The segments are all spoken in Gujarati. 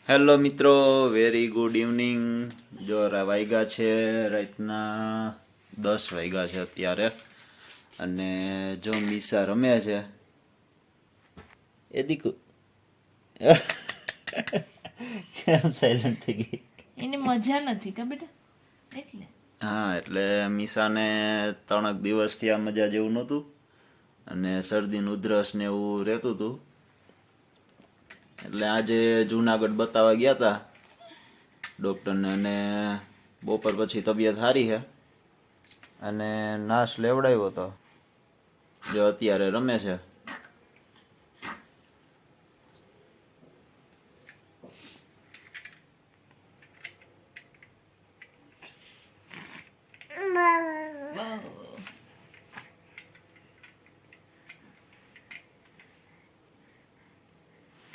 હેલો મિત્રો, વેરી ગુડ ઇવનિંગ. જો વાગ્યા છે રાતના 10 વાગ્યા છે અત્યારે. અને જો મીસા રમે છે. એ દીકુ કેમ સાયલન્ટ થઈ ગઈ? એને મજા નથી કે બેટા એટલે. હા, એટલે મીસાને 3 દિવસથી આ મજા જેવું નહોતું અને શરદી ઉધરસ ને એવું રહેતું હતું. એટલે આજે જુનાગઢ બતાવવા ગયા હતા ડૉક્ટરને, અને બપોર પછી તબિયત સારી છે અને નાશ લેવડાવ્યો હતો. જો અત્યારે રમે છે.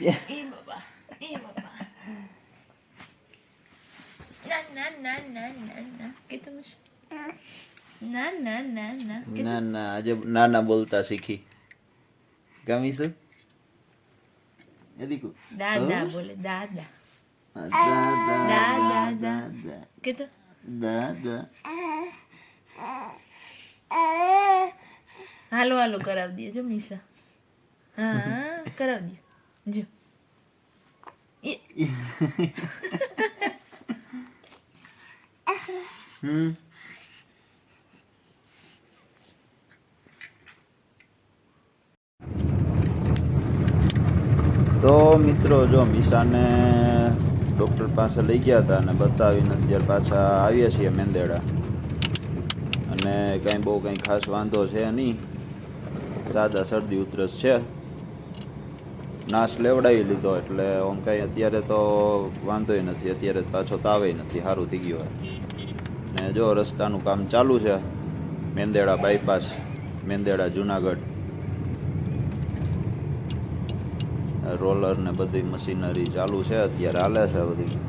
એ બાબા ના ના ના ના ના ના કે તમે ના ના ના ના કે ના ના, આજે નાના બોલતા શીખી. ગમીશું એ દીકુ? દાદા બોલે દાદા દાદા દાદા દાદા કે તો દાદા. હાલો હાલો કરાવી દે જો મીસા. હા કરાવી દે જો. તો મિત્રો, જો મીસાને ડૉક્ટર પાસે લઈ ગયા હતા અને બતાવીને અત્યારે પાછા આવીએ છીએ મેંદેડા. અને કંઈ ખાસ વાંધો છે નહીં, સાદા શરદી ઉધરસ છે. નાશ લેવડાવી લીધો એટલે આમ કાંઈ અત્યારે તો વાંધોય નથી. અત્યારે પાછો તાવેય નથી, સારું થઈ ગયું હોય. ને જો રસ્તાનું કામ ચાલુ છે, મેંદેડા બાયપાસ, મેંદેડા જુનાગઢ. રોલર ને બધી મશીનરી ચાલુ છે અત્યારે, હાલે છે બધી.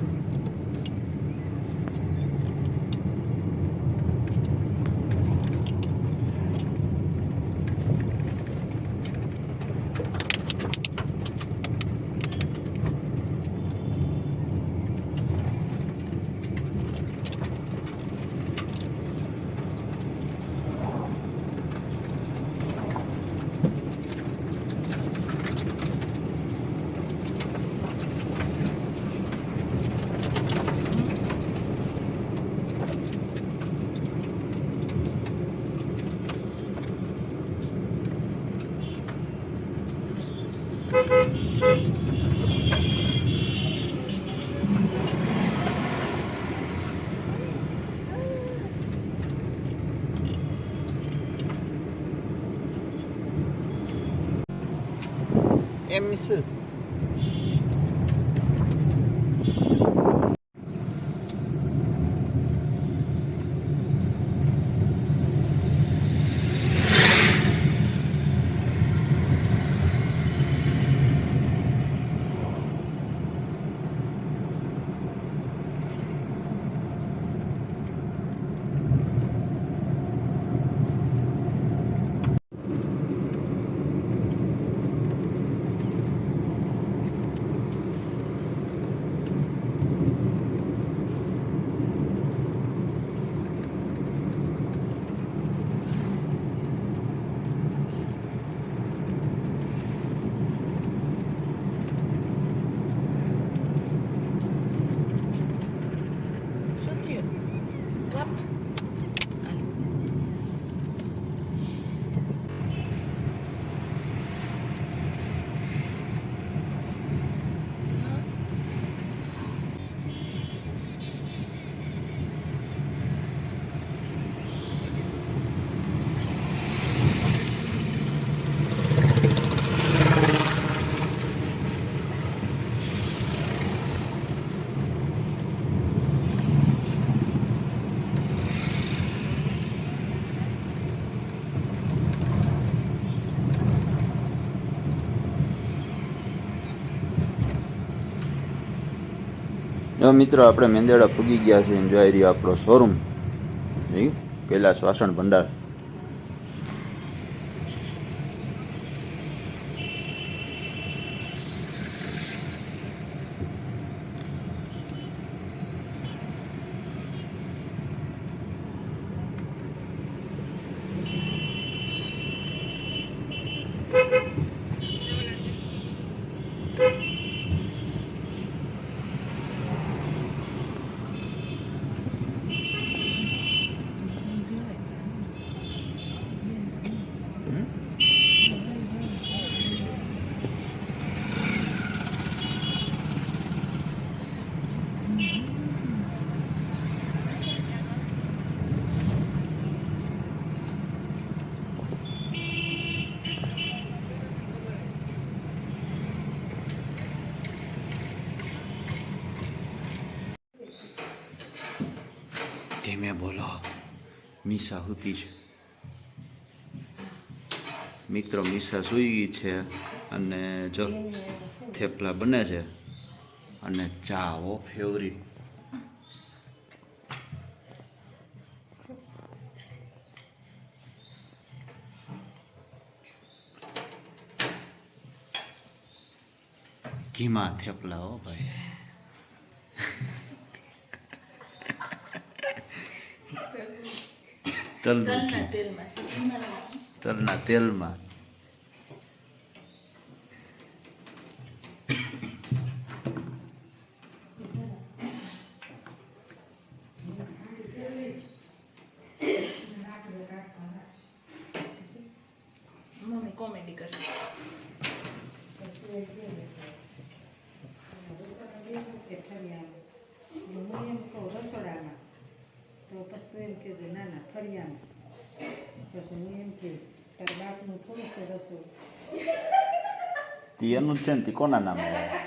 એમ શું? શું થયું કાપ. જો મિત્રો, આપણે મેંદેડા પૂગી ગયા છે. જોઈ રહ્યો આપણો શોરૂમ, કૈલાસ વાસણ ભંડાર. ધીમે બોલો, મીસા સૂતી છે. મિત્રો મીસા સૂઈ ગઈ છે અને જો થેપલા બને છે અને ચા હો ફેવરિટ. ઘીમા થેપલા હો ભાઈ. તલનું ઘી, તલના તેલમાં. મમ્મી કોમેડી કરશે. હું એમ કહું રસોડામાં તો પછી તું એમ કહેજે ના ના ફરિયામાં. પછી હું એમ કહું તારા બાપનું થોડું છે રસોડું. તી એનું જ છે ને, તી કોના નામ આવે?